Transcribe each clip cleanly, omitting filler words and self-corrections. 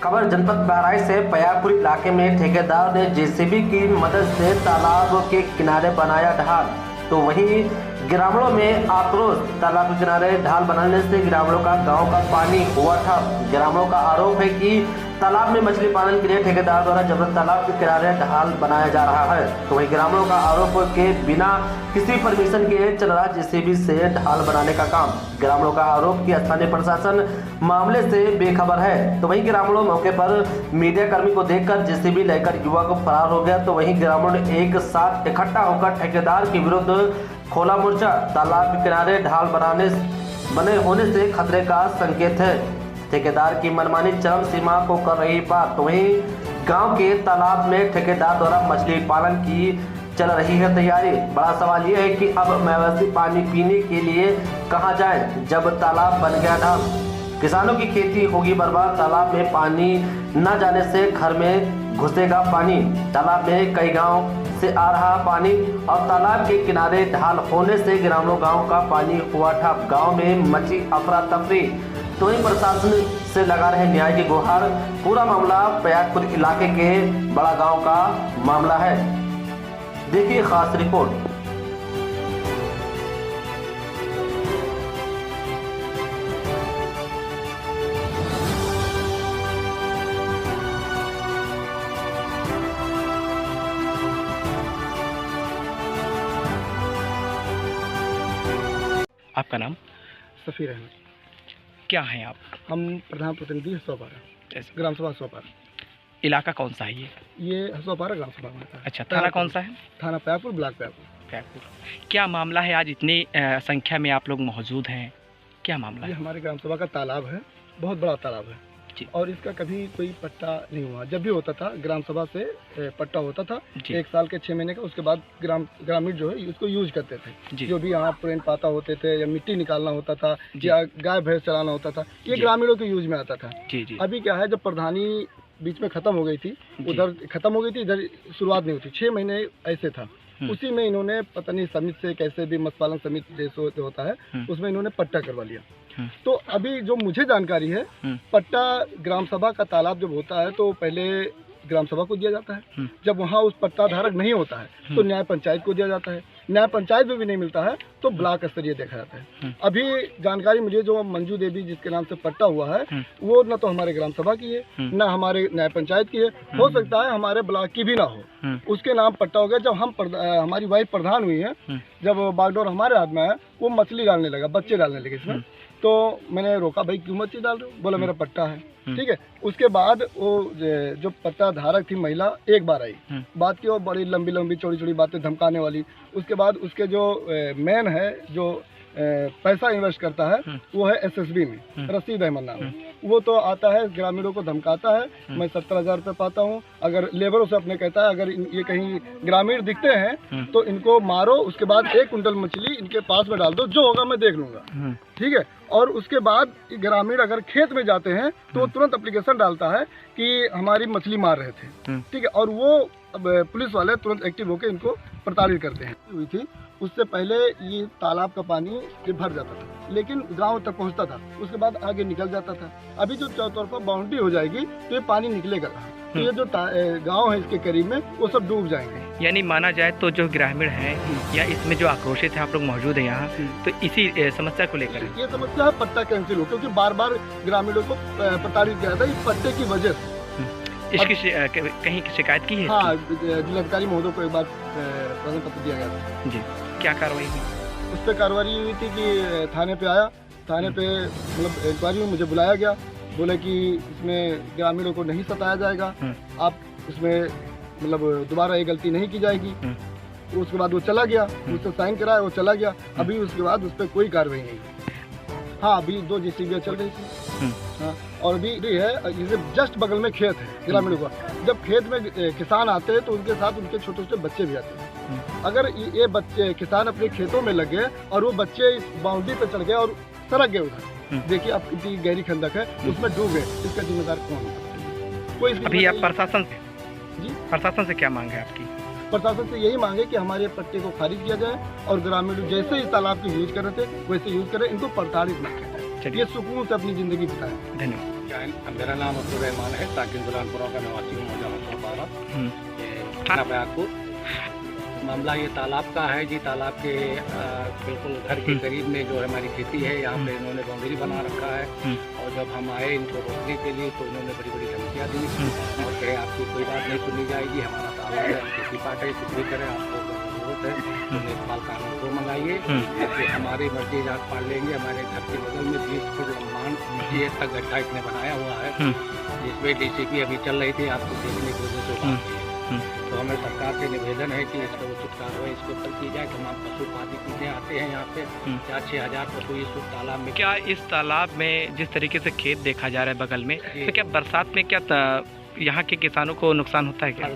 खबर जनपद बहराइच से पयागपुर इलाके में ठेकेदार ने जेसीबी की मदद से तालाब के किनारे बनाया ढाल, तो वहीं ग्रामीणों में आक्रोश। तालाब के किनारे ढाल बनाने से ग्रामीणों का गांव का पानी हुआ ठप। ग्रामीणों का आरोप है कि तालाब में मछली पालन के लिए ठेकेदार द्वारा जबरन तालाब के किनारे ढाल बनाया जा रहा है, तो वहीं ग्रामीणों का आरोप के बिना किसी परमिशन के चल रहा जेसीबी से ढाल बनाने का काम। ग्रामीणों का आरोप कि स्थानीय प्रशासन मामले से बेखबर है, तो वहीं ग्रामीणों मौके पर मीडिया कर्मी को देखकर जेसीबी लेकर युवक फरार हो गया। तो वहीं ग्रामीणों ने एक साथ इकट्ठा होकर ठेकेदार के विरुद्ध खोला मोर्चा। तालाब के किनारे ढाल बने होने से खतरे का संकेत है। ठेकेदार की मनमानी चरम सीमा को कर रही पार, तो वहीं गांव के तालाब में ठेकेदार द्वारा मछली पालन की चल रही है तैयारी। बड़ा सवाल यह है कि अब मवेशी पानी पीने के लिए कहां जाएं जब तालाब बन गया ढाल। किसानों की खेती होगी बर्बाद। तालाब में पानी न जाने से घर में घुसेगा पानी। तालाब में कई गांव से आ रहा पानी और तालाब के किनारे ढाल होने से ग्रामीणों गांव का पानी हुआ ठप। गांव में मची अफरा तफरी, तो वहीं प्रशासन से लगा रहे न्याय की गुहार। पूरा मामला पयागपुर इलाके के बड़ा गांव का मामला है। देखिए खास रिपोर्ट। आपका नाम? सफ़ीर अहमद। क्या हैं आप? हम प्रधान प्रतिनिधि हसुआपारा, ग्राम सभा हसुआपारा। इलाका कौन सा है ये हसुआपारा ग्राम सभा में आता है। अच्छा, थाना कौन सा है? थाना पयागपुर, ब्लॉक पयागपुर। क्या मामला है, आज इतनी संख्या में आप लोग मौजूद हैं, क्या मामला ये है? हमारे ग्राम सभा का तालाब है, बहुत बड़ा तालाब है और इसका कभी कोई पट्टा नहीं हुआ। जब भी होता था ग्राम सभा से पट्टा होता था 1 साल के 6 महीने का, उसके बाद ग्रामीण जो है उसको यूज करते थे। जो भी यहाँ पुरेन पाता होते थे या मिट्टी निकालना होता था या गाय भैंस चलाना होता था, ये ग्रामीणों के यूज में आता था। अभी क्या है, जब प्रधानी बीच में खत्म हो गई थी, उधर खत्म हो गई थी, इधर शुरुआत नहीं हुई थी। 6 महीने ऐसे था, उसी में इन्होंने पता नहीं समिति से कैसे भी मत्स्य पालन समिति जैसे होता है उसमें इन्होंने पट्टा करवा लिया। तो अभी जो मुझे जानकारी है, पट्टा ग्राम सभा का तालाब जब होता है तो पहले ग्राम सभा को दिया जाता है। जब वहाँ उस पट्टा धारक नहीं होता है तो न्याय पंचायत को दिया जाता है। न्याय पंचायत में भी नहीं मिलता है तो ब्लॉक स्तरीय देखा जाता है। अभी जानकारी मुझे जो मंजू देवी जिसके नाम से पट्टा हुआ है वो न तो हमारे ग्राम सभा की है न हमारे न्याय पंचायत की है, हो सकता है हमारे ब्लॉक की भी ना हो। उसके नाम पट्टा हो गया। जब हमारी वाइफ प्रधान हुई है, जब बागडोर हमारे हाथ में है, वो मछली डालने लगा, बच्चे डालने लगे इसमें। तो मैंने रोका, भाई क्यों मछली डाल रहे हो? बोला मेरा पट्टा है। ठीक है। उसके बाद वो जो पट्टा धारक थी महिला एक बार आई, बात की, वो बड़ी लंबी लंबी चौड़ी चौड़ी बातें धमकाने वाली। उसके बाद उसके जो मेन है जो पैसा इन्वेस्ट करता है वो है एसएसबी में, रसीद अहमद नाम है। वो तो आता है ग्रामीणों को धमकाता है, मैं 70,000 रुपये पाता हूँ। अगर लेबरों से अपने कहता है अगर ये कहीं ग्रामीण दिखते हैं तो इनको मारो, उसके बाद 1 कुंटल मछली इनके पास में डाल दो, जो होगा मैं देख लूंगा। ठीक है। और उसके बाद ग्रामीण अगर खेत में जाते हैं तो वो तुरंत एप्लीकेशन डालता है कि हमारी मछली मार रहे थे। ठीक है। और वो पुलिस वाले तुरंत एक्टिव होकर इनको प्रताड़ित करते हैं। हुई थी उससे पहले ये तालाब का पानी ये भर जाता था, लेकिन गांव तक पहुंचता था, उसके बाद आगे निकल जाता था। अभी जो चौतरफा बाउंड्री हो जाएगी तो ये पानी निकलेगा, तो ये जो गांव है इसके करीब में वो सब डूब जाएंगे। यानी माना जाए तो जो ग्रामीण हैं या इसमें जो आक्रोशित है आप लोग मौजूद हैं यहाँ, तो इसी समस्या को लेकर ये समस्या है पट्टा कैंसिल हो, क्योंकि बार बार ग्रामीणों को प्रताड़ित किया था इस पट्टे की वजह से। इसकी कहीं शिकायत की है? हाँ, जिलाधिकारी महोदय को एक बार प्रश्न पत्र दिया गया था। जी, क्या कार्रवाई हुई? उस पर कार्रवाई हुई थी कि थाने पे आया, थाने पे मतलब इंक्वायरी में मुझे बुलाया गया, बोले कि इसमें ग्रामीणों को नहीं सताया जाएगा, आप इसमें मतलब दोबारा ये गलती नहीं की जाएगी। तो उसके बाद वो चला गया, उससे साइन कराया, वो चला गया। अभी उसके बाद उस पर कोई कार्रवाई नहीं। हाँ, अभी 2 जेसीबी चल रही थी। हाँ, और अभी है इसे जस्ट बगल में खेत है ग्रामीणों का। जब खेत में किसान आते हैं तो उनके साथ उनके छोटे छोटे बच्चे भी आते हैं। अगर ये बच्चे किसान अपने खेतों में लग गए और वो बच्चे इस बाउंड्री पे चढ़ गए और सरक गए उधर, देखिए अब कितनी गहरी खंदक है, उसमें डूब गए, इसका जिम्मेदार कौन है? कोई अभी आप प्रशासन जी प्रशासन से क्या मांग है आपकी? प्रशासन से यही मांगे कि हमारे पट्टे को खारिज किया जाए और ग्रामीण जैसे इस तालाब की यूज कर रहे थे वैसे यूज करें, इनको प्रताड़ित न करें, ये सुकून से अपनी जिंदगी बिताएं। धन्यवाद। मेरा नाम अब्दुल रहमान है, साकिन दुल्हानपुरा का निवासी हूँ, मौजा थाना बयारपुर। मामला ये तालाब का है जी। तालाब के बिल्कुल घर के करीब में जो है हमारी खेती है, यहाँ पे इन्होंने बाउंड्री बना रखा है। और जब हम आए इनको रोकने के लिए तो इन्होंने बड़ी बड़ी धमकियाँ दी और कहे आपकी कोई बात नहीं सुनी जाएगी, हमारा तालाब है, हम खेती पाट है, कुछ भी करें, आपको जरूरत है तो लेखपाल कानून को मंगाइए, फिर हमारी मर्जी जाग पाल लेंगे। हमारे घर के बगल में 20 फुट लंबान नीचे तक गड्ढा इसने बनाया हुआ है, जिसमें DCP अभी चल रही थी, आपको देखने की वजह से। तो हमें सरकार से निवेदन है कि इसका उचित कार्रवाई इसके ऊपर की जाए। तमाम पशुपालन चीजें आते हैं यहाँ पे, 4-6 पशु इस तालाब में। क्या इस तालाब में जिस तरीके से खेत देखा जा रहा है बगल में, तो क्या बरसात में क्या यहाँ के किसानों को नुकसान होता है क्या?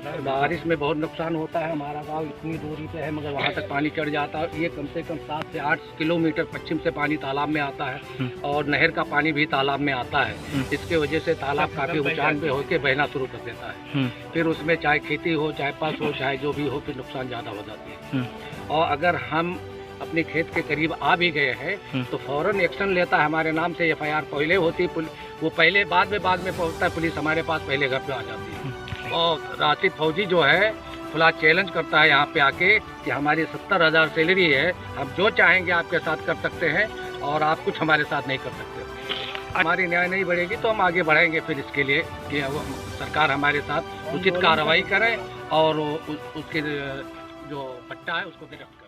बारिश में बहुत नुकसान होता है। हमारा गांव इतनी दूरी पे है मगर वहाँ तक पानी चढ़ जाता है। ये कम से कम 7 से 8 किलोमीटर पश्चिम से पानी तालाब में आता है और नहर का पानी भी तालाब में आता है। इसके वजह से तालाब काफी ऊंचाई पे होकर बहना शुरू कर देता है। फिर उसमें चाहे खेती हो, चाहे पस हो, चाहे जो भी हो, फिर नुकसान ज्यादा हो जाती है। और अगर हम अपने खेत के करीब आ भी गए हैं तो फौरन एक्शन लेता है। हमारे नाम से FIR पहले होती, वो पहले बाद में पहुंचता है, पुलिस हमारे पास पहले घर पे आ जाती है। और राशिद फौजी जो है खुला चैलेंज करता है यहाँ पे आके कि हमारी 70,000 सैलरी है, हम जो चाहेंगे आपके साथ कर सकते हैं और आप कुछ हमारे साथ नहीं कर सकते। हमारी न्याय नहीं बढ़ेगी तो हम आगे बढ़ेंगे फिर इसके लिए कि सरकार हमारे साथ उचित कार्रवाई करे और उसके जो पट्टा है उसको गिरफ्त करे।